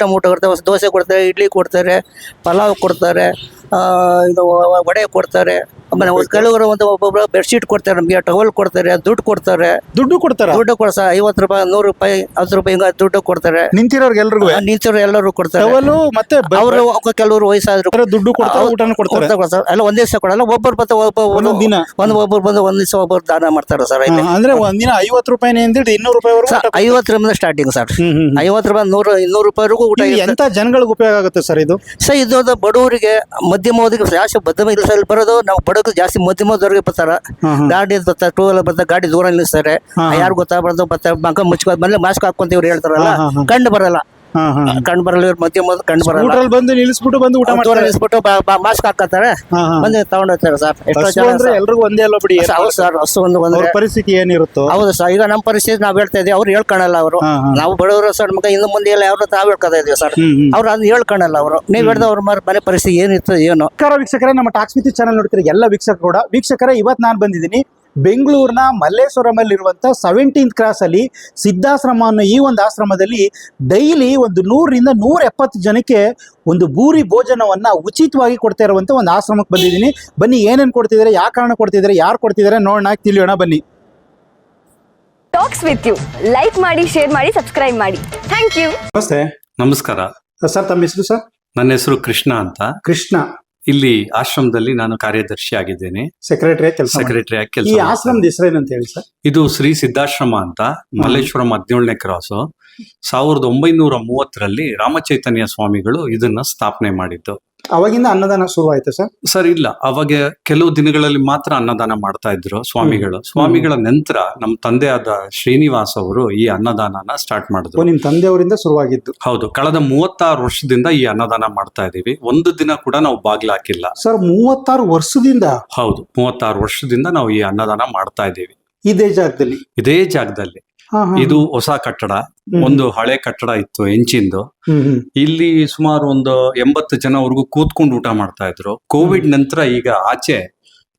Item ಊಟ ಕೊಡ್ತಾರೆ, ದೋಸೆ ಕೊಡ್ತಾರೆ, ಇಡ್ಲಿ ಕೊಡ್ತಾರೆ, ಪಲಾವ್ ಕೊಡ್ತಾರೆ, ಇದು ವಡೆ ಕೊಡ್ತಾರೆ. ಆಮೇಲೆ ಕೆಲವರು ಒಬ್ಬೊಬ್ಬರು ಬೆಡ್ಶೀಟ್ ಕೊಡ್ತಾರೆ, ನಮಗೆ ಟವಲ್ ಕೊಡ್ತಾರೆ, ದುಡ್ಡು ಕೊಡ್ತಾರೆ. ದುಡ್ಡು ಕೊಡ್ತಾರ? ದುಡ್ಡು ಕೊಡ್ಸ 50 ರೂಪಾಯಿ, 100 ರೂಪಾಯಿ, 10 ರೂಪಾಯಿ ಹಿಂಗ ದುಡ್ಡು ಕೊಡ್ತಾರೆ. ನಿಂತಿರೋರ್ಗೆ ಎಲ್ರಿಗೂ? ನಿಂತವ್ರು ಎಲ್ಲರೂ ಕೊಡ್ತಾರೆ. ಟವಲು ಮತ್ತೆ ಅವರು ಕೆಲವರು ವಯಸ್ಸಾದ್ರು ದುಡ್ಡು ಕೊಡ್ತಾರೆ, ಊಟನೂ ಕೊಡ್ತಾರೆ. ಎಲ್ಲ ಒಂದ್ ದಿವಸ ಕೊಡಲ್ಲ, ಒಬ್ಬರು ಬಂದು ಒಂದೊಂದ್ ದಿನ ಒಬ್ಬರು ಬಂದು ಒಂದ್ ದಿವಸ ಒಬ್ಬರು ದಾನ ಮಾಡ್ತಾರೆ ಸರ್. ಅಂದ್ರೆ ಒಂದಿನ 50 ರೂಪಾಯಿ 200 ರೂಪಾಯಿ 50 ರೂಪಾಯಿ ಸ್ಟಾರ್ಟಿಂಗ್ ಸರ್. 50 ರೂಪಾಯಿ 200 ರೂಪಾಯಿವರೆಗೂ ಊಟ. ಎಂತ ಜನಗಳಿಗೆ ಉಪಯೋಗ ಆಗುತ್ತೆ ಸರ್ ಇದು? ಸರ್ ಇದು ಬಡವರಿಗೆ, ಮಧ್ಯಮವರ್ಗಕ್ಕೆ ಜಾಸ್ತಿ ಮಧ್ಯಮ ಬರೋದು. ನಾವು ಬಡವರು ಜಾಸ್ತಿ ಮಧ್ಯಮದವರೆಗೆ ಬರ್ತಾರೆ. ಗಾಡಿ ಬರ್ತಾರೆ, ಟೂ ವೀಲರ್ ಬರ್ತಾರೆ, ಗಾಡಿ ದೂರ ನಿಲ್ಲಿಸ್ತಾರೆ. ಯಾರು ಗೊತ್ತಾ ಬರ್ದು ಬರ್ತಾರೆ, ಮಗ ಮುಚ್ಕೋ ಮನೇಲಿ ಮಾಸ್ಕ್ ಹಾಕೊಂತ ಇವ್ರು ಹೇಳ್ತಾರಲ್ಲ, ಕಂಡು ಬರಲ್ಲ. ಕಂಡು ಬರಲ್ಲ ಇವ್ರು ಮಧ್ಯಮ ಕಂಡು ಬರಲ್ಲ. ಬಂದು ನಿಲ್ಲಿಸ್ಬಿಟ್ಟು ಬಂದು ಊಟ ದೂರ ನಿಲ್ಲಿಸ್ಬಿಟ್ಟು ಮಾಸ್ಕ್ ಹಾಕತ್ತಾರೆ, ಬಂದು ತಗೊಂಡ್ ಹೋಗ್ತಾರೆ ಸರ್. ಎಷ್ಟೋ ಜನ ಎಲ್ರಿಗೂ ಒಂದೇ ಅಲ್ಲ ಬಿಡಿ. ಹೌದು ಸರ್, ಅಷ್ಟು ಒಂದು ಪರಿಸ್ಥಿತಿ ಏನಿರುತ್ತೋ. ಹೌದು ಸರ್. ಈಗ ನಮ್ಮ ಪರಿಸ್ಥಿತಿ ನಾವ್ ಹೇಳ್ತಾ ಇದೀವಿ, ಅವ್ರು ಹೇಳ್ಕೊಳಲ್ಲ. ಅವರು ನಾವು ಬಡವರು ಸರ್, ಮಗ ಇನ್ನು ಮುಂದೆ ಎಲ್ಲ ಯಾವ್ದು ತಾವ್ ಹೇಳ್ಕೊತಾ ಇದೀವಿ ಸರ್. ಅವ್ರು ಅದನ್ನ ಹೇಳ್ಕೊಳಲ್ಲ. ಅವರು ನೀವ್ ಹೇಳ್ದ ಅವ್ರ ಮನೆ ಪರಿಸ್ಥಿತಿ ಏನಿತ್ತು ಏನೋ. ನಮಸ್ಕಾರ ವೀಕ್ಷಕರೇ, ನಮ್ಮ ಟಾಕ್ಸ್ ಮಿತಿ ಚಾನಲ್ ನೋಡ್ತೀರಿ ಎಲ್ಲ ವೀಕ್ಷಕರು ಕೂಡ. ವೀಕ್ಷಕರೇ, ಇವತ್ತು ನಾನು ಬಂದಿದ್ದೀನಿ ಬೆಂಗಳೂರಿನ ಮಲ್ಲೇಶ್ವರಮಲ್ಲಿರುವಂಥ 17th ಕ್ರಾಸ್ ಅಲ್ಲಿ ಸಿದ್ಧಾಶ್ರಮ ಅನ್ನೋ ಈ ಒಂದು ಆಶ್ರಮದಲ್ಲಿ ಡೈಲಿ ಒಂದು 100 ರಿಂದ 170 ಜನಕ್ಕೆ ಒಂದು ಭೂರಿ ಭೋಜನವನ್ನ ಉಚಿತವಾಗಿ ಕೊಡ್ತಾ ಇರುವಂತ ಒಂದು ಆಶ್ರಮಕ್ಕೆ ಬಂದಿದ್ದೀನಿ. ಬನ್ನಿ, ಏನೇನು ಕೊಡ್ತಿದ್ದಾರೆ, ಯಾವ ಕಾರಣ ಕೊಡ್ತಿದ್ದಾರೆ, ಯಾರು ಕೊಡ್ತಿದ್ದಾರೆ ನೋಡೋಣ, ತಿಳಿಯೋಣ ಬನ್ನಿ. ಟಾಕ್ಸ್ ವಿತ್ ಯು ಲೈಕ್ ಮಾಡಿ, ಶೇರ್ ಮಾಡಿ, ಸಬ್ಸ್ಕ್ರೈಬ್ ಮಾಡಿ. Thank you. ನಮಸ್ತೆ. ನಮಸ್ಕಾರ ಸರ್, ತಮ್ಮ ಹೆಸರು ಸರ್? ನನ್ನ ಹೆಸರು ಕೃಷ್ಣ ಅಂತ. ಕೃಷ್ಣ. ಇಲ್ಲಿ ಆಶ್ರಮದಲ್ಲಿ ನಾನು ಕಾರ್ಯದರ್ಶಿ ಆಗಿದ್ದೇನೆ, ಸೆಕ್ರೆಟರಿ ಕೆಲಸ. ಈ ಆಶ್ರಮದ ಹೆಸರು ಏನಂತ ಹೇಳಿ ಸರ್? ಇದು ಶ್ರೀ ಸಿದ್ಧಾಶ್ರಮ ಅಂತ, ಮಲ್ಲೇಶ್ವರಂ 17ನೇ ಕ್ರಾಸು. 1930ರಲ್ಲಿ ರಾಮಚೈತನ್ಯ ಸ್ವಾಮಿಗಳು ಇದನ್ನ ಸ್ಥಾಪನೆ ಮಾಡಿದ್ದು. ಅವಾಗಿಂದ ಅನ್ನದಾನ ಶುರು ಆಯ್ತು ಸರ್? ಸರ್ ಇಲ್ಲ, ಅವಾಗ ಕೆಲವು ದಿನಗಳಲ್ಲಿ ಮಾತ್ರ ಅನ್ನದಾನ ಮಾಡ್ತಾ ಇದ್ರು ಸ್ವಾಮಿಗಳು. ಸ್ವಾಮಿಗಳ ನಂತರ ನಮ್ಮ ತಂದೆಯಾದ ಶ್ರೀನಿವಾಸ್ ಅವರು ಈ ಅನ್ನದಾನನ ಸ್ಟಾರ್ಟ್ ಮಾಡಿದ್ರು. ನಿಮ್ ತಂದೆಯವರಿಂದ ಶುರುವಾಗಿದ್ದು? ಹೌದು. ಕಳೆದ 36 ವರ್ಷದಿಂದ ಈ ಅನ್ನದಾನ ಮಾಡ್ತಾ ಇದೀವಿ. ಒಂದು ದಿನ ಕೂಡ ನಾವು ಬಾಗಿಲು ಹಾಕಿಲ್ಲ ಸರ್. 36 ವರ್ಷದಿಂದ? ಹೌದು, 36 ವರ್ಷದಿಂದ ನಾವು ಈ ಅನ್ನದಾನ ಮಾಡ್ತಾ ಇದ್ದೀವಿ. ಇದೇ ಜಾಗದಲ್ಲಿ? ಇದೇ ಜಾಗದಲ್ಲಿ. ಇದು ಹೊಸ ಕಟ್ಟಡ, ಒಂದು ಹಳೆ ಕಟ್ಟಡ ಇತ್ತು ಹೆಂಚಿಂದು. ಇಲ್ಲಿ ಸುಮಾರು ಒಂದು 80 ಜನವರೆಗೂ ಕೂತ್ಕೊಂಡು ಊಟ ಮಾಡ್ತಾ ಇದ್ರು. ಕೋವಿಡ್ ನಂತರ ಈಗ ಆಚೆ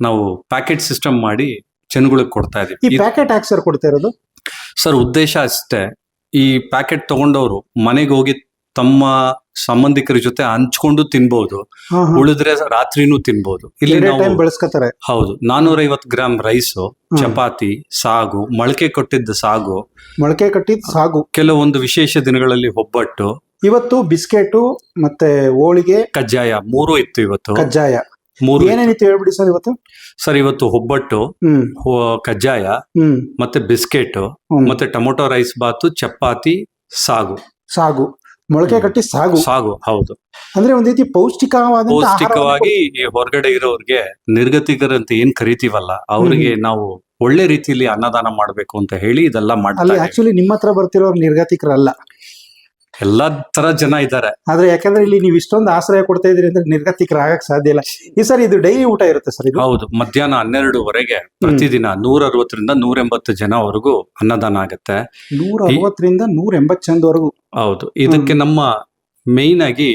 ನಾವು ಪ್ಯಾಕೆಟ್ ಸಿಸ್ಟಮ್ ಮಾಡಿ ಜನಗಳಿಗೆ ಕೊಡ್ತಾ ಇದೀವಿ. ಈ ಪ್ಯಾಕೆಟ್ ಯಾಕೆ ಸರ್ ಕೊಡ್ತಾ ಇರೋದು? ಸರ್, ಉದ್ದೇಶ ಅಷ್ಟೇ. ಈ ಪ್ಯಾಕೆಟ್ ತಗೊಂಡವರು ಮನೆಗೆ ಹೋಗಿ ತಮ್ಮ ಸಂಬಂಧಿಕರ ಜೊತೆ ಹಂಚ್ಕೊಂಡು ತಿನ್ಬಹುದು, ಉಳಿದ್ರೆ ರಾತ್ರಿನೂ ತಿನ್ಬಹುದು. ಇಲ್ಲಿ ಬೆಳೆಸ್ಕೊತಾರೆ. ಹೌದು. 450 ಗ್ರಾಮ್ ರೈಸು, ಚಪಾತಿ, ಸಾಗು, ಮೊಳಕೆ ಕಟ್ಟಿದ್ದ ಸಾಗು, ಮೊಳಕೆ ಕಟ್ಟಿದ ಸಾಗು, ಕೆಲವೊಂದು ವಿಶೇಷ ದಿನಗಳಲ್ಲಿ ಒಬ್ಬಟ್ಟು, ಇವತ್ತು ಬಿಸ್ಕೆಟು ಮತ್ತೆ ಹೋಳಿಗೆ, ಕಜ್ಜಾಯ 3 ಇತ್ತು ಇವತ್ತು. ಕಜ್ಜಾಯ 3 ಏನೇನಿತ್ತು ಹೇಳ್ಬಿಡಿ ಸರ್ ಇವತ್ತು? ಸರ್, ಇವತ್ತು ಒಬ್ಬಟ್ಟು, ಕಜ್ಜಾಯ, ಮತ್ತೆ ಬಿಸ್ಕೆಟ್, ಮತ್ತೆ ಟೊಮೊಟೊ ರೈಸ್ ಬಾತು, ಚಪಾತಿ, ಸಾಗು. ಸಾಗು, ಮೊಳಕೆ ಕಟ್ಟಿ ಸಾಗು. ಸಾಗು, ಹೌದು. ಅಂದ್ರೆ ಒಂದ್ ರೀತಿ ಪೌಷ್ಟಿಕವಾಗಿ ಹೊರಗಡೆ ಇರೋರ್ಗೆ, ನಿರ್ಗತಿಕರಂತ ಏನ್ ಕರಿತೀವಲ್ಲ, ಅವ್ರಿಗೆ ನಾವು ಒಳ್ಳೆ ರೀತಿಯಲ್ಲಿ ಅನ್ನದಾನ ಮಾಡ್ಬೇಕು ಅಂತ ಹೇಳಿ ಇದೆಲ್ಲ ಮಾಡ್ತಾರೆ. ಆಕ್ಚುಲಿ ನಿಮ್ಮ ಹತ್ರ ಬರ್ತಿರೋರು ನಿರ್ಗತಿಕರಲ್ಲ, ಎಲ್ಲಾ ತರ ಜನ ಇದ್ದಾರೆ. ಆದ್ರೆ ಯಾಕಂದ್ರೆ ಇಲ್ಲಿ ನೀವು ಇಷ್ಟೊಂದು ಆಶ್ರಯ ಕೊಡ್ತಾ ಇದ್ರಿ ಅಂದ್ರೆ ನಿರ್ಗತಿಕರ ಆಗಕ್ ಸಾಧ್ಯ ಇಲ್ಲ. ಈ ಸರ್, ಇದು ಡೈಲಿ ಊಟ ಇರುತ್ತೆ ಸರ್? ಇದು ಹೌದು. ಮಧ್ಯಾಹ್ನ 12ವರೆಗೆ ಪ್ರತಿದಿನ 160 ರಿಂದ 180 ಜನವರೆಗೂ ಅನ್ನದಾನ ಆಗುತ್ತೆ. 160 ರಿಂದ 180 ಜನದವರೆಗೂ? ಹೌದು. ಇದಕ್ಕೆ ನಮ್ಮ ಮೇನ್ ಆಗಿ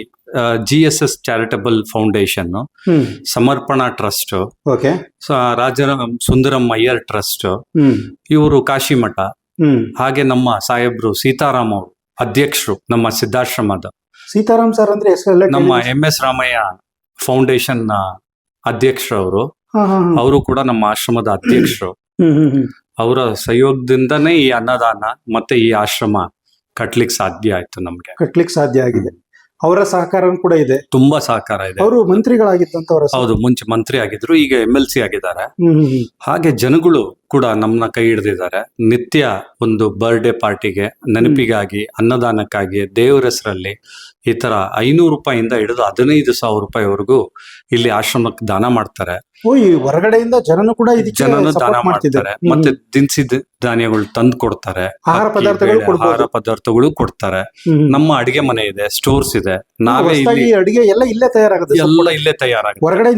GSS ಚಾರಿಟಬಲ್ ಫೌಂಡೇಶನ್, ಸಮರ್ಪಣಾ ಟ್ರಸ್ಟ್, ರಾಜಾರಾಮ್ ಸುಂದರಂ ಅಯ್ಯರ್ ಟ್ರಸ್ಟ್, ಇವರು ಕಾಶಿಮಠ, ಹಾಗೆ ನಮ್ಮ ಸಾಹೇಬ್ರು ಸೀತಾರಾಮ್ ಅವರು ಅಧ್ಯಕ್ಷರು ನಮ್ಮ ಸಿದ್ಧಾಶ್ರಮದ. ಸೀತಾರಾಮ್ ಸರ್ ಅಂದ್ರೆ ನಮ್ಮ MS ರಾಮಯ್ಯ ಫೌಂಡೇಶನ್ ಅಧ್ಯಕ್ಷರವರು, ಅವರು ಕೂಡ ನಮ್ಮ ಆಶ್ರಮದ ಅಧ್ಯಕ್ಷರು. ಅವರ ಸಹಯೋಗದಿಂದನೇ ಈ ಅನ್ನದಾನ ಮತ್ತೆ ಈ ಆಶ್ರಮ ಕಟ್ಲಿಕ್ಕೆ ಸಾಧ್ಯ ಆಯ್ತು. ನಮ್ಗೆ ಕಟ್ಲಿಕ್ಕೆ ಸಾಧ್ಯ ಆಗಿದೆ. ಅವರ ಸಹಕಾರ ಕೂಡ ಇದೆ, ತುಂಬಾ ಸಹಕಾರ ಇದೆ. ಅವರು ಮಂತ್ರಿಗಳಾಗಿದ್ದಂತವ್ರು? ಹೌದು, ಮುಂಚೆ ಮಂತ್ರಿ ಆಗಿದ್ರು, ಈಗ MLC ಆಗಿದ್ದಾರೆ. ಹಾಗೆ ಜನಗಳು ಕೂಡ ನಮ್ಮನ್ನ ಕೈ ಹಿಡಿದಿದ್ದಾರೆ. ನಿತ್ಯ ಒಂದು ಬರ್ಡೇ ಪಾರ್ಟಿಗೆ, ನೆನಪಿಗಾಗಿ, ಅನ್ನದಾನಕ್ಕಾಗಿ, ದೇವರ ಹೆಸರಲ್ಲಿ ಈ ತರ 500 ರೂಪಾಯಿಂದ ಹಿಡಿದು 15,000 ರೂಪಾಯಿವರೆಗೂ ಇಲ್ಲಿ ಆಶ್ರಮಕ್ಕೆ ದಾನ ಮಾಡ್ತಾರೆ. ಹೊರಗಡೆಯಿಂದ ಜನನು ಕೂಡ ಜನನು ದಾನ ಮಾಡ್ತಾರೆ. ಮತ್ತೆ ದಿನಸಿ ಧಾನ್ಯಗಳು ತಂದು ಕೊಡ್ತಾರೆ, ಆಹಾರ ಪದಾರ್ಥಗಳು ಕೊಡ್ತಾರೆ. ನಮ್ಮ ಅಡಿಗೆ ಮನೆ ಇದೆ, ಸ್ಟೋರ್ಸ್ ಇದೆ. ನಾವೇ ಅಡಿಗೆ ಎಲ್ಲ ಇಲ್ಲೇ ತಯಾರಾಗುತ್ತೆ? ಎಲ್ಲ ಇಲ್ಲೇ ತಯಾರಾಗುತ್ತೆ. ಹೊರಗಡೆ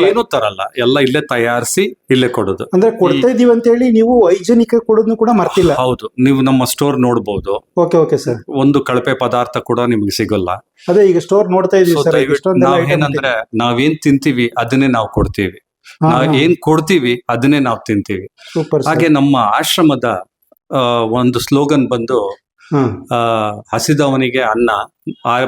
ಏನು ತರಲ್ಲ, ಎಲ್ಲ ಇಲ್ಲೇ ತಯಾರಿಸಿ ಇಲ್ಲೇ ಕೊಡೋದು. ಅಂದ್ರೆ ಕೊಡ್ತಾ ಇದೀವಿ ಅಂತ ಹೇಳಿ ನೀವು ಹೈಜೆನಿಕ್ ಕೊಡೋದನ್ನು ಕೂಡ ಮರ್ತಿಲ್ಲ? ಹೌದು. ನೀವು ನಮ್ಮ ಸ್ಟೋರ್ ನೋಡಬಹುದು. Okay sir. ಒಂದು ಕಳಪೆ ಪದಾರ್ಥ ಕೂಡ ನಿಮ್ಗೆ ಸಿಗಲ್ಲ. ಅದೇ ಈಗ ಸ್ಟೋರ್ ನೋಡ್ತಾ ಇದೀವಿ. ನಾವೇನಂದ್ರೆ ನಾವೇನ್ ತಿಂತೀವಿ ಅದನ್ನೇ ನಾವು ಕೊಡ್ತೀವಿ, ನಾವ್ ಏನ್ ಕೊಡ್ತೀವಿ ಅದನ್ನೇ ನಾವು ತಿಂತೀವಿ. ಹಾಗೆ ನಮ್ಮ ಆಶ್ರಮದ ಒಂದು ಸ್ಲೋಗನ್ ಬಂದು ಹಸಿದವನಿಗೆ ಅನ್ನ,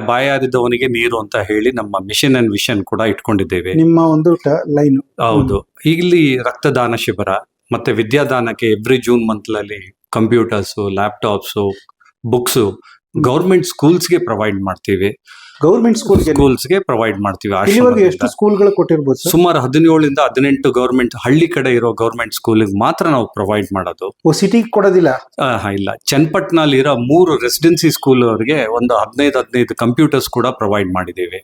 ಬಾಯಾರಿದವನಿಗೆ ನೀರು ಅಂತ ಹೇಳಿ ನಮ್ಮ ಮಿಷನ್ ಅಂಡ್ ವಿಷನ್ ಕೂಡ ಇಟ್ಕೊಂಡಿದ್ದೇವೆ. ನಿಮ್ಮ ಒಂದು ಲೈನ್. ಹೌದು. ಇಲ್ಲಿ ರಕ್ತದಾನ ಶಿಬಿರ ಮತ್ತೆ ವಿದ್ಯಾದಾನಕ್ಕೆ ಎವ್ರಿ ಜೂನ್ ಮಂತ್ಲಲ್ಲಿ ಕಂಪ್ಯೂಟರ್ಸು, ಲ್ಯಾಪ್ಟಾಪ್ಸು, ಬುಕ್ಸು ಗೌರ್ಮೆಂಟ್ ಸ್ಕೂಲ್ಸ್ಗೆ ಪ್ರೊವೈಡ್ ಮಾಡ್ತೀವಿ. ಗೌರ್ಮೆಂಟ್ ಸ್ಕೂಲ್ಸ್ಗೆ ಪ್ರೊವೈಡ್ ಮಾಡ್ತೀವಿ. ಎಷ್ಟು ಸ್ಕೂಲ್ಗಳು ಕೊಟ್ಟಿರ್ಬೋದು? ಸುಮಾರು 17 ಇಂದ 18 ಗೌರ್ಮೆಂಟ್ ಹಳ್ಳಿ ಕಡೆ ಇರೋ ಗೌರ್ಮೆಂಟ್ ಸ್ಕೂಲಿಗೆ ಮಾತ್ರ ನಾವು ಪ್ರೊವೈಡ್ ಮಾಡೋದು. ಸಿಟಿ ಕೊಡೋದಿಲ್ಲ? ಇಲ್ಲ. ಚನ್ನಪಟ್ಟಣಲ್ಲಿ ಇರೋ 3 ರೆಸಿಡೆನ್ಸಿ ಸ್ಕೂಲ್ ಅವರಿಗೆ ಒಂದು 15 ಕಂಪ್ಯೂಟರ್ಸ್ ಕೂಡ ಪ್ರೊವೈಡ್ ಮಾಡಿದ್ದೀವಿ.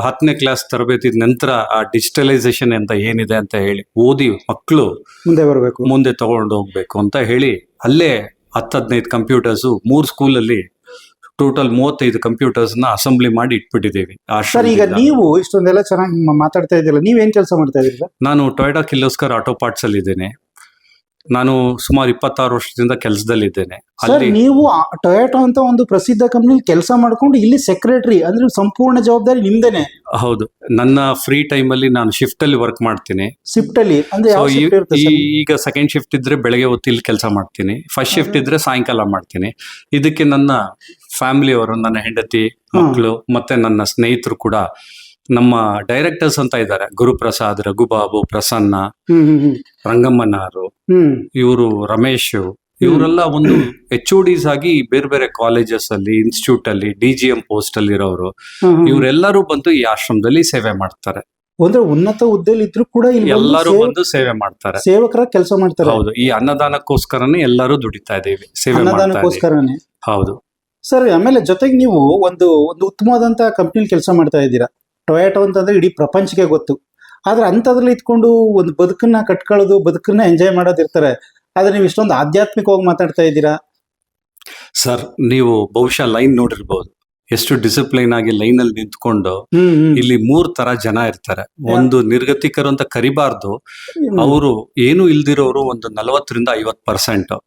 10ನೇ ಕ್ಲಾಸ್ ತರಬೇತಿ ನಂತರ ಆ ಡಿಜಿಟಲೈಸೇಷನ್ ಅಂತ ಏನಿದೆ ಅಂತ ಹೇಳಿ ಓದಿ ಮಕ್ಕಳು ಮುಂದೆ ತಗೊಂಡು ಹೋಗ್ಬೇಕು ಅಂತ ಹೇಳಿ ಅಲ್ಲೇ 10-15 ಕಂಪ್ಯೂಟರ್ಸು 3 ಸ್ಕೂಲಲ್ಲಿ ಟೋಟಲ್ 35 ಕಂಪ್ಯೂಟರ್ಸ್ ನ ಅಸೆಂಬ್ಲಿ ಮಾಡಿ ಇಟ್ಬಿಟ್ಟಿದ್ದೀವಿ. ಸರ್, ಈಗ ನೀವು ಇಷ್ಟೊಂದೆಲ್ಲ ಚೆನ್ನಾಗಿ ಮಾತಾಡ್ತಾ ಇದ್ದೀರಾ, ನೀವೇನ್ ಕೆಲಸ ಮಾಡ್ತಾ ಇದ್ದೀರಾ? ನಾನು ಟೊಯೋಟಾ ಕಿರ್ಲೋಸ್ಕರ್ ಆಟೋ ಪಾರ್ಟ್ಸ್ ಅಲ್ಲಿ ಇದ್ದೇನೆ. ನಾನು ಸುಮಾರು 26 ವರ್ಷದಿಂದ ಕೆಲಸದಲ್ಲಿದ್ದೇನೆ. ಸರ್, ನೀವು ಟೊಯೋಟಾ ಅಂತ ಒಂದು ಪ್ರಸಿದ್ಧ ಕಂಪನಿಲಿ ಕೆಲಸ ಮಾಡ್ಕೊಂಡು ಇಲ್ಲಿ ಸೆಕ್ರೆಟರಿ ಅಂದ್ರೆ ಸಂಪೂರ್ಣ ಜವಾಬ್ದಾರಿ ನಿಮ್ದೇನೆ? ಹೌದು. ನನ್ನ ಫ್ರೀ ಟೈಮ್ ಅಲ್ಲಿ ನಾನು ಶಿಫ್ಟ್ ಅಲ್ಲಿ ವರ್ಕ್ ಮಾಡ್ತೀನಿ. ಶಿಫ್ಟ್ ಅಲ್ಲಿ ಅಂದ್ರೆ ಯಾವ shift ಇರುತ್ತೆ ಸರ್? ಈಗ ಸೆಕೆಂಡ್ ಶಿಫ್ಟ್ ಇದ್ರೆ ಬೆಳಗ್ಗೆ ಹೊತ್ತು ಇಲ್ಲಿ ಕೆಲಸ ಮಾಡ್ತೀನಿ. ಫಸ್ಟ್ ಶಿಫ್ಟ್ ಇದ್ರೆ ಸಾಯಂಕಾಲ ಮಾಡ್ತೀನಿ. ಇದಕ್ಕೆ ನನ್ನ ಫ್ಯಾಮಿಲಿ ಅವರು, ನನ್ನ ಹೆಂಡತಿ, ಮಕ್ಕಳು ಮತ್ತೆ ನನ್ನ ಸ್ನೇಹಿತರು ಕೂಡ, ನಮ್ಮ ಡೈರೆಕ್ಟರ್ಸ್ ಅಂತ ಇದ್ದಾರೆ, ಗುರುಪ್ರಸಾದ್, ರಘುಬಾಬು, ಪ್ರಸನ್ನ, ರಂಗಮ್ಮನಾರು, ಇವರು ರಮೇಶ್, ಇವರೆಲ್ಲ ಒಂದು HODs ಆಗಿ ಬೇರೆ ಬೇರೆ ಕಾಲೇಜಸ್ ಅಲ್ಲಿ, ಇನ್ಸ್ಟಿಟ್ಯೂಟ್ ಅಲ್ಲಿ, DGM ಪೋಸ್ಟ್ ಅಲ್ಲಿ ಇರೋರು. ಇವರೆಲ್ಲರೂ ಬಂದು ಈ ಆಶ್ರಮದಲ್ಲಿ ಸೇವೆ ಮಾಡ್ತಾರೆ. ಅಂದ್ರೆ ಉನ್ನತ ಹುದ್ದೆಯಲ್ಲಿ ಇದ್ರು ಕೂಡ ಎಲ್ಲರೂ ಬಂದು ಸೇವೆ ಮಾಡ್ತಾರೆ, ಸೇವಕರ ಕೆಲಸ ಮಾಡ್ತಾರೆ. ಹೌದು. ಈ ಅನ್ನದಾನಕ್ಕೋಸ್ಕರನೇ ಎಲ್ಲರೂ ದುಡಿತಾ ಇದ್ದೀವಿ, ಸೇವೆ ಅನ್ನದಾನಕ್ಕೋಸ್ಕರನೇ. ಹೌದು ಸರ್. ಆಮೇಲೆ ಜೊತೆಗೆ ನೀವು ಒಂದು ಉತ್ತಮವಾದಂತ ಕಂಪ್ನಿಲಿ ಕೆಲಸ ಮಾಡ್ತಾ ಇದ್ದೀರಾ. ಟೊಯೋಟೋ ಅಂತಂದ್ರೆ ಇಡೀ ಪ್ರಪಂಚಕ್ಕೆ ಗೊತ್ತು. ಆದ್ರೆ ಅಂಥದ್ರಲ್ಲಿ ಇಟ್ಕೊಂಡು ಒಂದು ಬದುಕನ್ನ ಕಟ್ಕೊಳ್ಳೋದು, ಬದುಕನ್ನ ಎಂಜಾಯ್ ಮಾಡೋದಿರ್ತಾರೆ. ಆದ್ರೆ ನೀವು ಇಷ್ಟೊಂದು ಆಧ್ಯಾತ್ಮಿಕವಾಗಿ ಮಾತಾಡ್ತಾ ಇದ್ದೀರಾ. ಸರ್, ನೀವು ಬಹುಶಃ ಲೈನ್ ನೋಡಿರ್ಬೋದು, ಎಷ್ಟು ಡಿಸಿಪ್ಲೈನ್ ಆಗಿ ಲೈನ್ ಅಲ್ಲಿ ನಿಂತ್ಕೊಂಡು. ಇಲ್ಲಿ 3 ತರ ಜನ ಇರ್ತಾರೆ. ಒಂದು ನಿರ್ಗತಿಕರು ಅಂತ ಕರಿಬಾರ್ದು, ಅವರು ಏನು ಇಲ್ದಿರೋರು ಒಂದು 40ರಿಂದ 50%.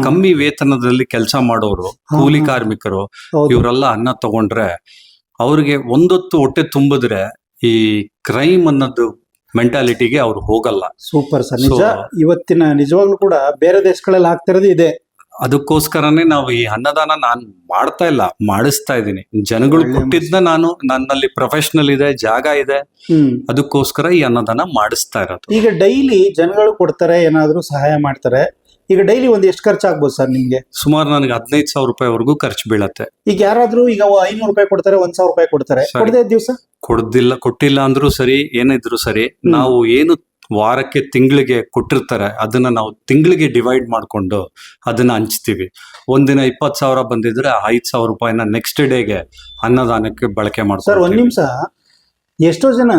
ಕಮ್ಮಿ ವೇತನದಲ್ಲಿ ಕೆಲಸ ಮಾಡೋರು, ಕೂಲಿ ಕಾರ್ಮಿಕರು, ಇವರೆಲ್ಲ ಅನ್ನ ತಗೊಂಡ್ರೆ ಅವ್ರಿಗೆ ಒಂದೊತ್ತು ಹೊಟ್ಟೆ ತುಂಬಿದ್ರೆ ಈ ಕ್ರೈಮ್ ಅನ್ನೋದು ಮೆಂಟಾಲಿಟಿಗೆ ಅವ್ರು ಹೋಗಲ್ಲ. ಸೂಪರ್ ಸರ್, ನಿಜ. ಇವತ್ತಿನ ನಿಜವಾಗ್ಲೂ ಕೂಡ ಬೇರೆ ದೇಶಗಳಲ್ಲಿ ಆಗ್ತಿರೋದು ಇದೆ. ಅದಕ್ಕೋಸ್ಕರನೇ ನಾವು ಈ ಅನ್ನದಾನ ನಾನು ಮಾಡ್ತಾ ಇಲ್ಲ, ಮಾಡಿಸ್ತಾ ಇದ್ದೀನಿ. ಜನಗಳು ಕೊಟ್ಟಿದ್ನ ನಾನು, ನನ್ನಲ್ಲಿ ಪ್ರೊಫೆಷನಲ್ ಇದೆ, ಜಾಗ ಇದೆ, ಅದಕ್ಕೋಸ್ಕರ ಈ ಅನ್ನದಾನ ಮಾಡಿಸ್ತಾ ಇರೋದು. ಈಗ ಡೈಲಿ ಜನಗಳು ಕೊಡ್ತಾರೆ, ಏನಾದ್ರು ಸಹಾಯ ಮಾಡ್ತಾರೆ. ಈಗ ಡೈಲಿ ಒಂದು ಎಷ್ಟು ಖರ್ಚು ಆಗ್ಬೋದು ಸರ್ ನಿಮ್ಗೆ? ಸುಮಾರು ನನಗೆ 15,000 ರೂಪಾಯಿವರೆಗೂ ಖರ್ಚು ಬೀಳತ್ತೆ. ಈಗ ಯಾರಾದ್ರೂ ಈಗ 500 ರೂಪಾಯಿ ಕೊಡ್ತಾರೆ, 1,000 ರೂಪಾಯಿ ಕೊಡ್ತಾರೆ, ದಿವಸ ಕೊಟ್ಟಿಲ್ಲ ಅಂದ್ರೂ ಸರಿ, ಏನಿದ್ರು ಸರಿ, ನಾವು ಏನು ವಾರಕ್ಕೆ ತಿಂಗಳಿಗೆ ಕೊಟ್ಟಿರ್ತಾರೆ ಅದನ್ನ ನಾವು ತಿಂಗಳಿಗೆ ಡಿವೈಡ್ ಮಾಡ್ಕೊಂಡು ಅದನ್ನ ಹಂಚ್ತೀವಿ. ಒಂದಿನ 20,000 ಬಂದಿದ್ರೆ 5,000 ರೂಪಾಯಿನ ನೆಕ್ಸ್ಟ್ ಡೇಗೆ ಅನ್ನದಾನಕ್ಕೆ ಬಳಕೆ ಮಾಡ್ತೀವಿ. ಸರ್, ಒಂದ್ ನಿಮಿಷ. ಎಷ್ಟೋ ಜನ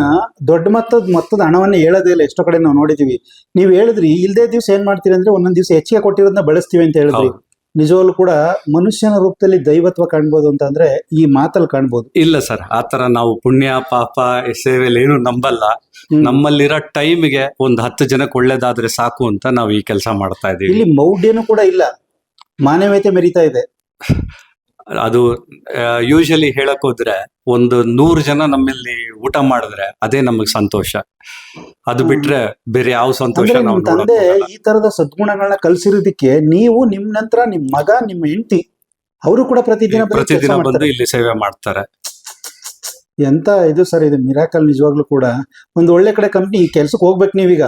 ದೊಡ್ಡ ಮೊತ್ತದ ಹಣವನ್ನ ಹೇಳೋದೇ ಇಲ್ಲ. ಎಷ್ಟೋ ಕಡೆ ನಾವು ನೋಡಿದೀವಿ. ನೀವು ಹೇಳಿದ್ರಿ ಇಲ್ದೇ ದಿವಸ ಏನ್ ಮಾಡ್ತೀರಿ ಅಂದ್ರೆ ಒಂದೊಂದ್ ದಿವಸ ಹೆಚ್ಚಿಗೆ ಕೊಟ್ಟಿರೋದನ್ನ ಬಳಸ್ತೀವಿ ಅಂತ ಹೇಳಿದ್ರಿ. ನಿಜವಾಗ್ಲೂ ಕೂಡ ಮನುಷ್ಯನ ರೂಪದಲ್ಲಿ ದೈವತ್ವ ಕಾಣ್ಬೋದು ಅಂತಂದ್ರೆ ಈ ಮಾತಲ್ಲಿ ಕಾಣ್ಬೋದು. ಇಲ್ಲ ಸರ್, ಆತರ ನಾವು ಪುಣ್ಯ ಪಾಪ ಸೇವೆಯಲ್ಲಿ ಏನು ನಂಬಲ್ಲ. ನಮ್ಮಲ್ಲಿರೋ ಟೈಮ್ಗೆ ಒಂದು 10 ಜನಕ್ಕೆ ಒಳ್ಳೇದಾದ್ರೆ ಸಾಕು ಅಂತ ನಾವು ಈ ಕೆಲಸ ಮಾಡ್ತಾ ಇದೀವಿ. ಇಲ್ಲಿ ಮೌಢ್ಯನೂ ಕೂಡ ಇಲ್ಲ, ಮಾನವೀಯತೆ ಮೆರಿತಾ ಇದೆ. ಅದು ಯೂಶಲಿ ಹೇಳಕ್ ಹೋದ್ರೆ ಒಂದು 100 ಜನ ನಮ್ಮಲ್ಲಿ ಊಟ ಮಾಡಿದ್ರೆ ಅದೇ ನಮಗ್ ಸಂತೋಷ. ಅದು ಬಿಟ್ರೆ ಬೇರೆ ಯಾವ ಸಂತೋಷ. ನಿಮ್ ತಂದೆ ಈ ತರದ ಸದ್ಗುಣಗಳನ್ನ ಕಲ್ಸಿರೋದಕ್ಕೆ ನೀವು, ನಿಮ್ ನಂತರ ನಿಮ್ ಮಗ, ನಿಮ್ಮ ಹೆಂಡತಿ ಅವರು ಕೂಡ ಪ್ರತಿದಿನ ಬಂದು ಇಲ್ಲಿ ಸೇವೆ ಮಾಡ್ತಾರೆ. ಎಂತ ಇದು ಸರ್, ಇದು ಮಿರಾಕಲ್. ನಿಜವಾಗ್ಲೂ ಕೂಡ ಒಂದು ಒಳ್ಳೆ ಕಡೆ ಕಂಪ್ನಿ. ಈ ಕೆಲ್ಸಕ್ಕೆ ಹೋಗ್ಬೇಕು ನೀವೀಗ.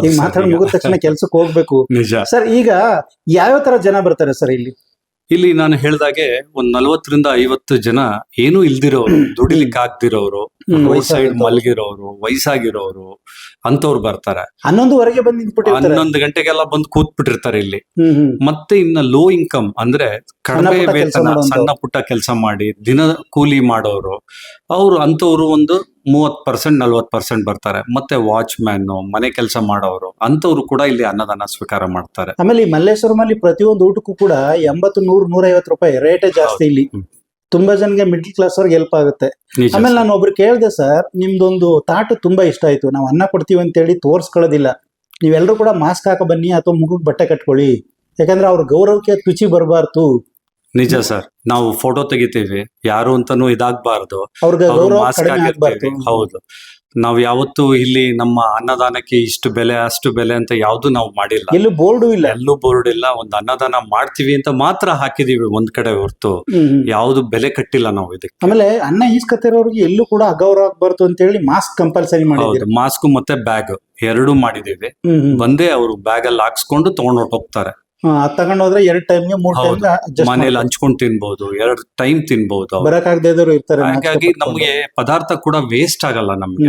ಈಗ ಮಾತಾಡಿ ಮುಗಿದ ತಕ್ಷಣ ಕೆಲ್ಸಕ್ಕೆ ಹೋಗ್ಬೇಕು. ಸರ್, ಈಗ ಯಾವ್ಯಾವ ತರ ಜನ ಬರ್ತಾರೆ ಸರ್ ಇಲ್ಲಿ? ಇಲ್ಲಿ ನಾನು ಹೇಳ್ದಾಗೆ ಒಂದ್ 40ರಿಂದ 50 ಜನ ಏನೂ ಇಲ್ದಿರೋರು, ದುಡಿಲಿಕ್ಕೆ ಆಗ್ದಿರೋರು, ರೋಡ್ ಸೈಡ್ ಮಲಗಿರೋರು, ವಯಸ್ಸಾಗಿರೋರು ಅಂತವ್ರು ಬರ್ತಾರೆ. 11 ಬಂದು 11 ಗಂಟೆಗೆಲ್ಲ ಬಂದು ಕೂತ್ಬಿಟ್ಟಿರ್ತಾರೆ ಇಲ್ಲಿ. ಮತ್ತೆ ಇನ್ನ ಲೋ ಇನ್ಕಮ್ ಅಂದ್ರೆ ಕಡಿಮೆ ವೇತನ, ಸಣ್ಣ ಪುಟ್ಟ ಕೆಲಸ ಮಾಡಿ ದಿನ ಕೂಲಿ ಮಾಡೋರು, ಅವ್ರು ಅಂತವ್ರು ಒಂದು 30% 40% ಬರ್ತಾರೆ. ಮತ್ತೆ ವಾಚ್ಮ್ಯಾನ್, ಮನೆ ಕೆಲಸ ಮಾಡೋರು ಅಂತವ್ರು ಕೂಡ ಇಲ್ಲಿ ಅನ್ನದಾನ ಸ್ವೀಕಾರ ಮಾಡ್ತಾರೆ. ಆಮೇಲೆ ಈ ಮಲ್ಲೇಶ್ವರಮಲ್ಲಿ ಪ್ರತಿಯೊಂದು ಊಟಕ್ಕೂ ಕೂಡ 80, 100, 150 ರೂಪಾಯಿ ರೇಟೇ ಜಾಸ್ತಿ ಇಲ್ಲಿ. ತುಂಬಾ ಜನಗೆ ಮಿಡ್ಲ್ ಕ್ಲಾಸ್ ಅವ್ರಿಗೆ ಹೆಲ್ಪ್ ಆಗುತ್ತೆ. ಆಮೇಲೆ ನಾನು ಒಬ್ರು ಕೇಳ್ದೆ, ಸರ್ ನಿಮ್ದೊಂದು ತಾಟು ತುಂಬಾ ಇಷ್ಟ ಆಯ್ತು, ನಾವು ಅನ್ನ ಕೊಡ್ತೀವಿ ಅಂತ ಹೇಳಿ ತೋರ್ಸ್ಕೊಳ್ಳೋದಿಲ್ಲ, ನೀವೆಲ್ಲರೂ ಕೂಡ ಮಾಸ್ಕ್ ಹಾಕ ಬನ್ನಿ ಅಥವಾ ಮುಖಕ್ಕೆ ಬಟ್ಟೆ ಕಟ್ಕೊಳ್ಳಿ, ಯಾಕಂದ್ರೆ ಅವ್ರ ಗೌರವಕ್ಕೆ ತುಚಿ ಬರಬಾರ್ದು. ನಿಜ ಸರ್, ನಾವು ಫೋಟೋ ತೆಗಿತೀವಿ, ಯಾರು ಅಂತಾನು ಇದಾಗಬಾರ್ದು, ಅವ್ರಿಗೆ ಮಾಸ್ಕ್ ಹಾಕಿರ್ತೀವಿ. ಹೌದು. ನಾವ್ ಯಾವತ್ತೂ ಇಲ್ಲಿ ನಮ್ಮ ಅನ್ನದಾನಕ್ಕೆ ಇಷ್ಟು ಬೆಲೆ ಅಷ್ಟು ಬೆಲೆ ಅಂತ ಯಾವ್ದು ನಾವು ಮಾಡಿಲ್ಲ. ಎಲ್ಲೂ ಬೋರ್ಡು ಇಲ್ಲ. ಎಲ್ಲೂ ಬೋರ್ಡ್ ಇಲ್ಲ. ಒಂದು ಅನ್ನದಾನ ಮಾಡ್ತೀವಿ ಅಂತ ಮಾತ್ರ ಹಾಕಿದೀವಿ ಒಂದ್ ಕಡೆ ಹೊರತು ಯಾವ್ದು ಬೆಲೆ ಕಟ್ಟಿಲ್ಲ ನಾವು ಇದಕ್ಕೆ. ಆಮೇಲೆ ಅನ್ನ ಈಸ್ಕತ್ತಿರೋರಿಗೆ ಎಲ್ಲೂ ಕೂಡ ಅಗೌರವ ಆಗ್ಬಾರ್ದು ಅಂತ ಹೇಳಿ ಮಾಸ್ಕ್ ಕಂಪಲ್ಸರಿ ಮಾಡಿದ್ರು. ಮಾಸ್ಕ್ ಮತ್ತೆ ಬ್ಯಾಗ್ ಎರಡೂ ಮಾಡಿದೀವಿ. ಬಂದೇ ಅವರು ಬ್ಯಾಗ್ ಅಲ್ಲಿ ಹಾಕ್ಸ್ಕೊಂಡು ತಗೊಂಡ್ ಹೋಗ್ತಾರೆ. ತಗೊಂಡೋದ್ರೆ 2 ಟೈಮ್ಗೆ 3 ಟೈಮ್ ಮನೇಲಿ ಹಂಚ್ಕೊಂಡು ತಿನ್ಬಹುದು, 2 ಟೈಮ್ ತಿನ್ಬಹುದು. ಬರಕಾಗದೇ ಇರೋರು ಇರ್ತಾರೆ. ಹಾಗಾಗಿ ನಮ್ಗೆ ಪದಾರ್ಥ ಕೂಡ ವೇಸ್ಟ್ ಆಗಲ್ಲ. ನಮ್ಗೆ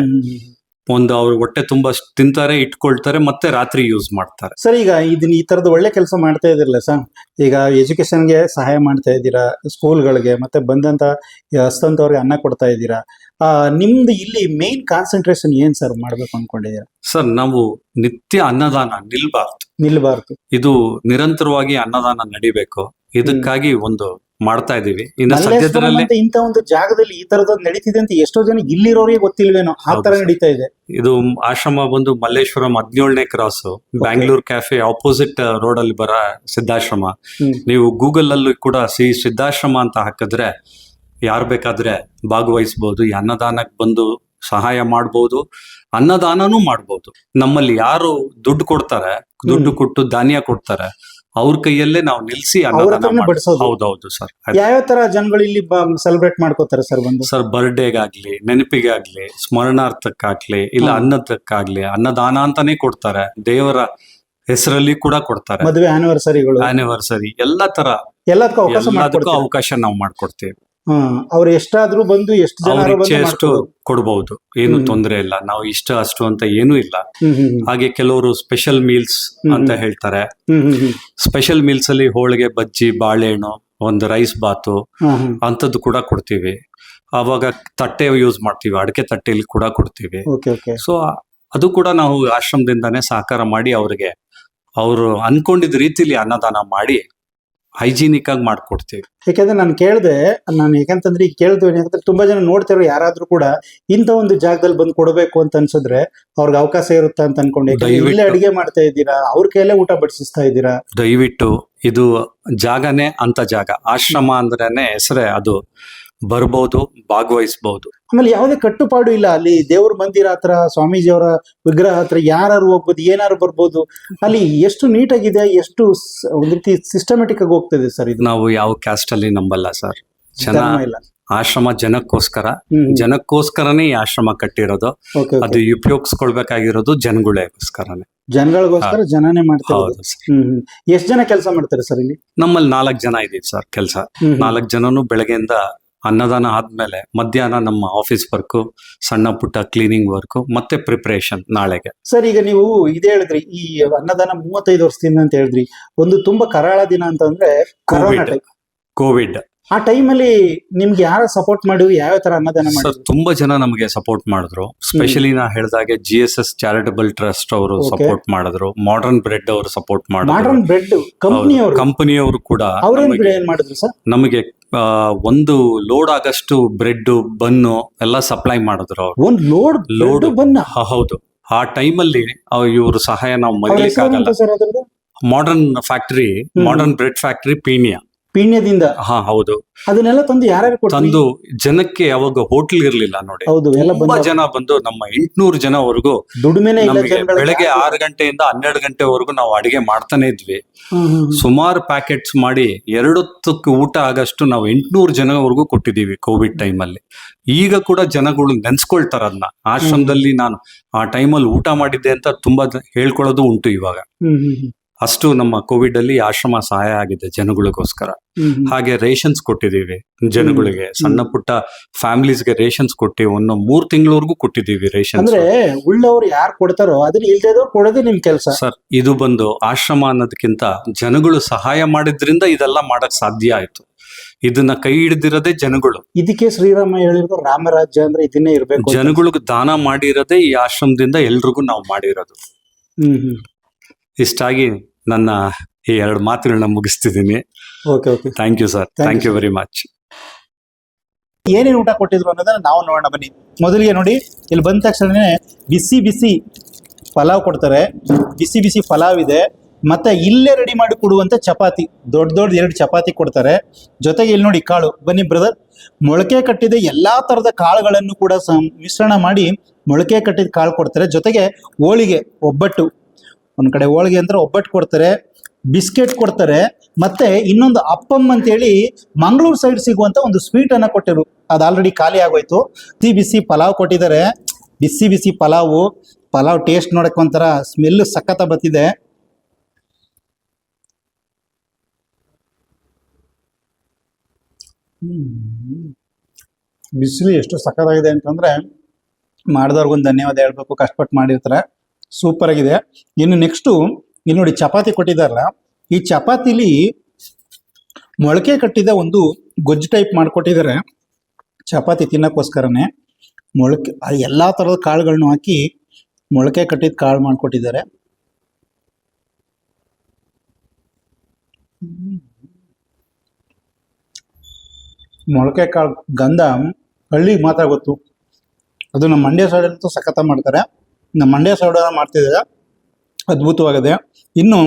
ಒಂದು ಅವ್ರು ಹೊಟ್ಟೆ ತುಂಬಾ ತಿಂತಾರೆ, ಇಟ್ಕೊಳ್ತಾರೆ, ಮತ್ತೆ ರಾತ್ರಿ ಯೂಸ್ ಮಾಡ್ತಾರೆ. ಸರ್, ಈಗ ಇದನ್ನ ಈ ತರದ ಒಳ್ಳೆ ಕೆಲಸ ಮಾಡ್ತಾ ಇದಿರಲ್ಲ ಸರ್, ಈಗ ಎಜುಕೇಶನ್ಗೆ ಸಹಾಯ ಮಾಡ್ತಾ ಇದ್ದೀರಾ, ಸ್ಕೂಲ್ಗಳಿಗೆ ಮತ್ತೆ ಬಂದಂತ ಹಸ್ತಂತವ್ರಿಗೆ ಅನ್ನ ಕೊಡ್ತಾ ಇದ್ದೀರಾ. ನಿಮ್ದು ಇಲ್ಲಿ ಮೇನ್ ಕಾನ್ಸಂಟ್ರೇಷನ್ ಏನ್ ಸರ್ ಮಾಡ್ಬೇಕು ಅನ್ಕೊಂಡಿದ್ದೀರಾ? ಸರ್, ನಾವು ನಿತ್ಯ ಅನ್ನದಾನ ನಿಲ್ಬಾರ್ದು. ಇದು ನಿರಂತರವಾಗಿ ಅನ್ನದಾನ ನಡಿಬೇಕು. ಇದಕ್ಕಾಗಿ ಒಂದು ಮಾಡ್ತಾ ಇದೀವಿ. ಇನ್ನು ಸದ್ಯದಲ್ಲೇ ಇಂತ ಒಂದು ಜಾಗದಲ್ಲಿ ಈ ತರದ ನಡೀತಿದೆ ಅಂತ ಎಷ್ಟೋ ಜನ ಇಲ್ಲಿರೋರಿಗೆ ಗೊತ್ತಿಲ್ವೇನೋ, ಆ ತರ ನಡೀತಾ ಇದೆ. ಇದು ಆಶ್ರಮ ಬಂದು ಮಲ್ಲೇಶ್ವರಂ 17ನೇ cross, Bangalore cafe opposite road ಅಲ್ಲಿ ಬರ ಸಿದ್ಧಾಶ್ರಮ. ನೀವು ಗೂಗಲ್ ಅಲ್ಲೂ ಕೂಡ ಸಿದ್ಧಾಶ್ರಮ ಅಂತ ಹಾಕಿದ್ರೆ ಯಾರು ಬೇಕಾದ್ರೆ ಭಾಗವಹಿಸಬಹುದು. ಈ ಅನ್ನದಾನಕ್ಕೆ ಬಂದು ಸಹಾಯ ಮಾಡಬಹುದು, ಅನ್ನದಾನನೂ ಮಾಡಬಹುದು. ನಮ್ಮಲ್ಲಿ ಯಾರು ದುಡ್ಡು ಕೊಡ್ತಾರೆ, ದುಡ್ಡು ಕೊಟ್ಟು ಧಾನ್ಯ ಕೊಡ್ತಾರೆ, ಅವ್ರ ಕೈಯಲ್ಲೇ ನಾವು ನಿಲ್ಸಿ ಅನ್ನದಾನ ಬಡಿಸೋದು. ಹೌದೌದು ಸರ್. ಯಾವ ತರ ಜನಗಳು ಇಲ್ಲಿ ಸೆಲೆಬ್ರೇಟ್ ಮಾಡ್ಕೋತಾರೆ ಸರ್ ಬಂದು? ಸರ್, ಬರ್ಡೇಗಾಗ್ಲಿ, ನೆನಪಿಗಾಗ್ಲಿ, ಸ್ಮರಣಾರ್ಥಕ್ಕಾಗ್ಲಿ, ಇಲ್ಲ ಅನ್ನದಕ್ಕಾಗ್ಲಿ ಅನ್ನದಾನ ಅಂತಾನೆ ಕೊಡ್ತಾರೆ. ದೇವರ ಹೆಸರಲ್ಲಿ ಕೂಡ ಕೊಡ್ತಾರೆ. ಮದುವೆ ಆನಿವರ್ಸರಿ ಎಲ್ಲದಕ್ಕೂ ಅವಕಾಶ ನಾವು ಮಾಡ್ಕೊಡ್ತೀವಿ. ಅವ್ರು ಎಷ್ಟಾದ್ರೂ ಬಂದು ಎಷ್ಟು ಜನ ಕೊಡಬಹುದು, ಏನು ತೊಂದರೆ ಇಲ್ಲ. ನಾವು ಇಷ್ಟ ಅಷ್ಟು ಅಂತ ಏನೂ ಇಲ್ಲ. ಹಾಗೆ ಕೆಲವರು ಸ್ಪೆಷಲ್ ಮೀಲ್ಸ್ ಅಂತ ಹೇಳ್ತಾರೆ. ಸ್ಪೆಷಲ್ ಮೀಲ್ಸ್ ಅಲ್ಲಿ ಹೋಳಿಗೆ, ಬಜ್ಜಿ, ಬಾಳೆಹಣ್ಣು, ಒಂದು ರೈಸ್ ಬಾತು ಅಂತದ್ದು ಕೂಡ ಕೊಡ್ತೀವಿ. ಅವಾಗ ತಟ್ಟೆ ಯೂಸ್ ಮಾಡ್ತೀವಿ, ಅಡಕೆ ತಟ್ಟೆಯಲ್ಲಿ ಕೂಡ ಕೊಡ್ತೀವಿ. ಸೊ ಅದು ಕೂಡ ನಾವು ಆಶ್ರಮದಿಂದಾನೇ ಸಹಕಾರ ಮಾಡಿ ಅವ್ರಿಗೆ ಅವರು ಅನ್ಕೊಂಡಿದ್ದ ರೀತಿಲಿ ಅನ್ನದಾನ ಮಾಡಿ ಹೈಜೀನಿಕ್ ಆಗಿ ಮಾಡ್ಕೊಡ್ತೀವಿ. ಯಾಕಂದ್ರೆ ನಾನು ಯಾಕಂತಂದ್ರೆ ಈಗ ಕೇಳಿದ್ವಿ, ತುಂಬಾ ಜನ ನೋಡ್ತಿರೋ ಯಾರಾದ್ರೂ ಕೂಡ ಇಂಥ ಒಂದು ಜಾಗದಲ್ಲಿ ಬಂದು ಕೊಡಬೇಕು ಅಂತ ಅನ್ಸಿದ್ರೆ ಅವ್ರಿಗೆ ಅವಕಾಶ ಇರುತ್ತಾ ಅಂತ ಅನ್ಕೊಂಡು ಇಲ್ಲೇ ಅಡಿಗೆ ಮಾಡ್ತಾ ಇದ್ದೀರಾ, ಅವ್ರ ಕೈಯಲ್ಲೇ ಊಟ ಬಡಿಸ್ತಾ ಇದ್ದೀರಾ. ದಯವಿಟ್ಟು ಇದು ಜಾಗನೇ ಅಂತ ಜಾಗ. ಆಶ್ರಮ ಅಂದ್ರೇನೆ ಹೆಸರೇ ಅದು. ಬರ್ಬೋದು, ಭಾಗವಹಿಸಬಹುದು. ಆಮೇಲೆ ಯಾವುದೇ ಕಟ್ಟುಪಾಡು ಇಲ್ಲ. ಅಲ್ಲಿ ದೇವ್ರ ಮಂದಿರ ಹತ್ರ, ಸ್ವಾಮೀಜಿ ಅವರ ವಿಗ್ರಹ ಹತ್ರ ಯಾರು ಹೋಗ್ಬೋದು, ಏನಾರು ಬರ್ಬೋದು. ಅಲ್ಲಿ ಎಷ್ಟು ನೀಟಾಗಿದೆ, ಎಷ್ಟು ಒಂದ್ ರೀತಿ ಸಿಸ್ಟಮೆಟಿಕ್ ಆಗಿ ಹೋಗ್ತದೆ ಸರ್ ಇದು. ನಾವು ಯಾವ ಕ್ಯಾಸ್ಟ್ ಅಲ್ಲಿ ನಂಬಲ್ಲ ಸರ್. ಆಶ್ರಮ ಜನಕ್ಕೋಸ್ಕರನೇ ಈ ಆಶ್ರಮ ಕಟ್ಟಿರೋದು. ಅದು ಉಪಯೋಗಿಸ್ಕೊಳ್ಬೇಕಾಗಿರೋದು ಜನಗಳಿಗೋಸ್ಕರನೇ. ಜನಗಳಿಗೋಸ್ಕರ ಜನನೇ ಮಾಡ್ತಾರೆ. ಎಷ್ಟು ಜನ ಕೆಲಸ ಮಾಡ್ತಾರೆ ಸರ್ ಇಲ್ಲಿ? ನಮ್ಮಲ್ಲಿ 4 ಜನ ಇದೀವಿ ಸರ್ ಕೆಲಸ. 4 ಜನನು ಬೆಳಗ್ಗೆಯಿಂದ ಅನ್ನದಾನ ಆದ್ಮೇಲೆ ಮಧ್ಯಾಹ್ನ ನಮ್ಮ ಆಫೀಸ್ ವರ್ಕ್, ಸಣ್ಣ ಪುಟ್ಟ ಕ್ಲೀನಿಂಗ್ ವರ್ಕ್, ಮತ್ತೆ ಪ್ರಿಪರೇಷನ್ ನಾಳೆಗೆ. ಸರ್, ಈಗ ನೀವು ಇದೇ ಹೇಳಿದ್ರಿ, ಈ ಅನ್ನದಾನ 35 ವರ್ಷದಿಂದ ಅಂತ ಹೇಳಿದ್ರಿ. ಒಂದು ತುಂಬಾ ಕರಾಳ ದಿನ ಅಂತಂದ್ರೆ ಕೋವಿಡ್. ಆ ಟೈಮಲ್ಲಿ ನಿಮ್ಗೆ ಯಾರು ಸಪೋರ್ಟ್ ಮಾಡಿದ್ರು, ಯಾವ ತರ ಅನ್ನದಾನ ಮಾಡಿದ್ರು? ಸರ್, ತುಂಬಾ ಜನ ನಮಗೆ ಸಪೋರ್ಟ್ ಮಾಡಿದ್ರು. ಸ್ಪೆಷಲಿ ನಾ ಹೇಳಿದಾಗೆ GSS ಚಾರಿಟಬಲ್ ಟ್ರಸ್ಟ್ ಅವರು ಸಪೋರ್ಟ್ ಮಾಡಿದ್ರು. ಮಾಡರ್ನ್ ಬ್ರೆಡ್ ಅವರು ಸಪೋರ್ಟ್ ಮಾಡಿದ್ರು. ಮಾಡರ್ನ್ ಬ್ರೆಡ್ ಕಂಪನಿಯವರು ಕೂಡ ಏನ್ ಮಾಡಿದ್ರು ಸರ್? ನಮಗೆ ಒಂದು ಲೋಡ್ ಆಗಷ್ಟು ಬ್ರೆಡ್, ಬನ್ನು ಎಲ್ಲ ಸಪ್ಲೈ ಮಾಡಿದ್ರು ಅವರು. ಒಂದು ಲೋಡ್ ಬನ್ನ? ಹೌದು. ಆ ಟೈಮಲ್ಲಿ ಇವರು ಸಹಾಯ ನಾವು ಮರೀಲಿಕ್ಕಾಗಲ್ಲ. Modern factory, modern bread factory ಪೀಣ್ಯದಿಂದ. ಹೌದು. ಅದನ್ನೆಲ್ಲ ತಂದು ಯಾರ್ಯಾರು ತಂದು ಜನಕ್ಕೆ ಅವಾಗ ಹೋಟೆಲ್ ಇರ್ಲಿಲ್ಲ ನೋಡಿ. ತುಂಬಾ ಜನ ಬಂದು ನಮ್ಮ 800 ಜನವರೆಗೂ ಬೆಳಗ್ಗೆ 6 ಗಂಟೆಯಿಂದ 12 ಗಂಟೆವರೆಗೂ ನಾವು ಅಡಿಗೆ ಮಾಡ್ತಾನೆ ಇದ್ವಿ. ಸುಮಾರು ಪ್ಯಾಕೆಟ್ಸ್ ಮಾಡಿ 2 ಹೊತ್ತಕ್ಕೆ ಊಟ ಆಗಷ್ಟು ನಾವು 800 ಜನವರೆಗೂ ಕೊಟ್ಟಿದ್ದೀವಿ ಕೋವಿಡ್ ಟೈಮಲ್ಲಿ. ಈಗ ಕೂಡ ಜನಗಳು ನೆನ್ಸ್ಕೊಳ್ತಾರ ಅದನ್ನ. ಆಶ್ರಮದಲ್ಲಿ ನಾನು ಆ ಟೈಮಲ್ಲಿ ಊಟ ಮಾಡಿದ್ದೆ ಅಂತ ತುಂಬಾ ಹೇಳ್ಕೊಳ್ಳೋದು ಉಂಟು ಇವಾಗ. ಅಷ್ಟು ನಮ್ಮ ಕೋವಿಡ್ ಅಲ್ಲಿ ಆಶ್ರಮ ಸಹಾಯ ಆಗಿದೆ ಜನಗಳಿಗೋಸ್ಕರ. ಹಾಗೆ ರೇಷನ್ಸ್ ಕೊಟ್ಟಿದ್ದೀವಿ ಜನಗಳಿಗೆ, ಸಣ್ಣ ಪುಟ್ಟ ಫ್ಯಾಮಿಲೀಸ್ಗೆ ರೇಷನ್ಸ್ ಕೊಟ್ಟಿವಿ. 3 ತಿಂಗಳವರೆಗೂ ಕೊಟ್ಟಿದ್ದೀವಿ ರೇಷನ್ಸ್. ಅಂದ್ರೆ ಉಳ್ಳವರು ಯಾರು ಕೊಡ್ತಾರೋ ಅದನ್ನ ಇಲ್ದೇದೋ ಕೊಡೋದೇ ನಿಮ್ ಕೆಲಸ ಸರ್. ಇದು ಬಂದು ಆಶ್ರಮ ಅನ್ನೋದಕ್ಕಿಂತ ಜನಗಳು ಸಹಾಯ ಮಾಡಿದ್ರಿಂದ ಇದೆಲ್ಲ ಮಾಡಕ್ ಸಾಧ್ಯ ಆಯ್ತು. ಇದನ್ನ ಕೈ ಹಿಡಿದಿರೋದೇ ಜನಗಳು. ಇದಕ್ಕೆ ಶ್ರೀರಾಮ ಹೇಳಿರೋದು ರಾಮರಾಜ್ಯ ಅಂದ್ರೆ ಇದನ್ನೇ ಇರ್ಬೇಕು. ಜನಗಳಿಗೆ ದಾನ ಮಾಡಿರೋದೇ ಈ ಆಶ್ರಮದಿಂದ ಎಲ್ರಿಗೂ ನಾವು ಮಾಡಿರೋದು. ಇಷ್ಟಾಗಿ ನನ್ನ ಈ 2 ಮಾತುಗಳನ್ನ ಮುಗಿಸ್ತಿದ್ದೀನಿ. Thank you sir. Thank you very much. ಏನೇನು ಊಟ ಕೊಟ್ಟಿದ್ರು ಅನ್ನೋದನ್ನ ನಾವು ನೋಡೋಣ ಬನ್ನಿ. ಮೊದಲಿಗೆ ನೋಡಿ, ಇಲ್ಲಿ ಬಂದ ತಕ್ಷಣ ಬಿಸಿ ಬಿಸಿ ಪಲಾವ್ ಕೊಡ್ತಾರೆ. ಬಿಸಿ ಬಿಸಿ ಪಲಾವ್ ಇದೆ, ಮತ್ತೆ ಇಲ್ಲೇ ರೆಡಿ ಮಾಡಿ ಕೊಡುವಂತ ಚಪಾತಿ, ದೊಡ್ಡ ದೊಡ್ಡ 2 ಚಪಾತಿ ಕೊಡ್ತಾರೆ. ಜೊತೆಗೆ ಇಲ್ಲಿ ನೋಡಿ ಕಾಳು, ಬನ್ನಿ ಬ್ರದರ್, ಮೊಳಕೆ ಕಟ್ಟಿದ ಎಲ್ಲಾ ತರದ ಕಾಳುಗಳನ್ನು ಕೂಡ ಮಿಶ್ರಣ ಮಾಡಿ ಮೊಳಕೆ ಕಟ್ಟಿದ ಕಾಳು ಕೊಡ್ತಾರೆ. ಜೊತೆಗೆ ಹೋಳಿಗೆ, ಒಬ್ಬಟ್ಟು, ಒಂದ್ ಕಡೆ ಹೋಳಿಗೆ ಅಂದ್ರೆ ಒಬ್ಬಟ್ಟು ಕೊಡ್ತಾರೆ, ಬಿಸ್ಕೆಟ್ ಕೊಡ್ತಾರೆ, ಮತ್ತೆ ಇನ್ನೊಂದು ಅಪ್ಪಮ್ ಅಂತೇಳಿ ಮಂಗಳೂರು ಸೈಡ್ ಸಿಗುವಂತ ಒಂದು ಸ್ವೀಟ್ ಅನ್ನ ಕೊಟ್ಟಿರು, ಅದು ಆಲ್ರೆಡಿ ಖಾಲಿ ಆಗೋಯ್ತು. ಬಿಸಿ ಪಲಾವ್ ಕೊಟ್ಟಿದ್ದಾರೆ, ಬಿಸಿ ಬಿಸಿ ಪಲಾವ್ ಟೇಸ್ಟ್ ನೋಡಕ್ ಒಂಥರ ಸ್ಮೆಲ್ ಸಖತ್ತ ಬರ್ತಿದೆ. ಬಿಸಿಲು ಎಷ್ಟು ಸಖತ್ತಾಗಿದೆ ಅಂತಂದ್ರೆ ಮಾಡಿದವ್ರಿಗೊಂದು ಧನ್ಯವಾದ ಹೇಳ್ಬೇಕು, ಕಷ್ಟಪಟ್ಟು ಮಾಡಿರ್ತಾರೆ, ಸೂಪರ್ ಆಗಿದೆ. ಇನ್ನು ನೆಕ್ಸ್ಟು ಇಲ್ಲಿ ನೋಡಿ ಚಪಾತಿ ಕೊಟ್ಟಿದಾರಲ್ಲ, ಈ ಚಪಾತಿಲಿ ಮೊಳಕೆ ಕಟ್ಟಿದ ಒಂದು ಗೊಜ್ಜು ಟೈಪ್ ಮಾಡಿಕೊಟ್ಟಿದ್ದಾರೆ ಚಪಾತಿ ತಿನ್ನಕ್ಕೋಸ್ಕರನೇ. ಮೊಳಕೆ ಎಲ್ಲಾ ತರದ ಕಾಳುಗಳನ್ನು ಹಾಕಿ ಮೊಳಕೆ ಕಟ್ಟಿದ ಕಾಳು ಮಾಡಿಕೊಟ್ಟಿದ್ದಾರೆ. ಮೊಳಕೆ ಕಾಳು ಗಂಧ ಹಳ್ಳಿಗೆ ಮಾತ್ರ ಗೊತ್ತು, ಅದು ನಮ್ಮ ಮಂಡ್ಯ ಸೈಡಲ್ಲಂತೂ ಸಖತ್ತ ಮಾಡ್ತಾರೆ. ನಮ್ಮ ಮಂಡ್ಯ ಸೈಡ್ ಮಾಡ್ತಿದ್ದಾರೆ, ಅದ್ಭುತವಾಗಿದೆ. ಇನ್ನು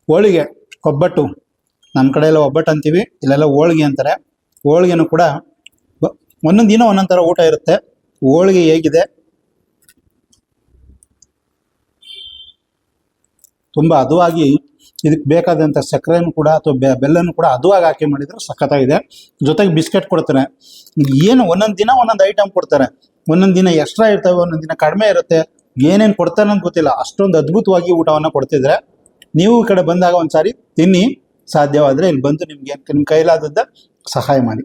ಹೋಳಿಗೆ, ಒಬ್ಬಟ್ಟು, ನಮ್ಮ ಕಡೆ ಎಲ್ಲ ಒಬ್ಬಟ್ಟು ಅಂತೀವಿ, ಇಲ್ಲೆಲ್ಲ ಹೋಳಿಗೆ ಅಂತಾರೆ. ಹೋಳಿಗೆನೂ ಕೂಡ ಒಂದೊಂದು ದಿನ ಒಂದೊಂದು ಥರ ಊಟ ಇರುತ್ತೆ. ಹೋಳಿಗೆ ಹೇಗಿದೆ, ತುಂಬ ಹದವಾಗಿ, ಇದಕ್ಕೆ ಬೇಕಾದಂಥ ಸಕ್ಕರೆನೂ ಕೂಡ ಅಥವಾ ಬೆಲ್ಲನೂ ಕೂಡ ಹದವಾಗಿ ಹಾಕಿ ಮಾಡಿದ್ರೆ ಸಖತ್ತಾಗಿದೆ. ಜೊತೆಗೆ ಬಿಸ್ಕೆಟ್ ಕೊಡ್ತಾರೆ. ಏನು ಒಂದೊಂದು ದಿನ ಒಂದೊಂದು ಐಟಮ್ ಕೊಡ್ತಾರೆ, ಒಂದೊಂದು ದಿನ ಎಕ್ಸ್ಟ್ರಾ ಇರ್ತವೆ, ಒಂದೊಂದು ದಿನ ಕಡಿಮೆ ಇರುತ್ತೆ, ಏನೇನು ಕೊಡ್ತಾರೆ ಅಂತ ಗೊತ್ತಿಲ್ಲ, ಅಷ್ಟೊಂದು ಅದ್ಭುತವಾಗಿ ಊಟವನ್ನು ಕೊಡ್ತಿದ್ರೆ. ನೀವು ಈ ಕಡೆ ಬಂದಾಗ ಒಂದ್ಸಾರಿ ತಿನ್ನಿ, ಸಾಧ್ಯವಾದರೆ ಇಲ್ಲಿ ಬಂದು ನಿಮ್ಗೆ ನಿಮ್ಮ ಕೈಲಾದದ್ದ ಸಹಾಯ ಮಾಡಿ.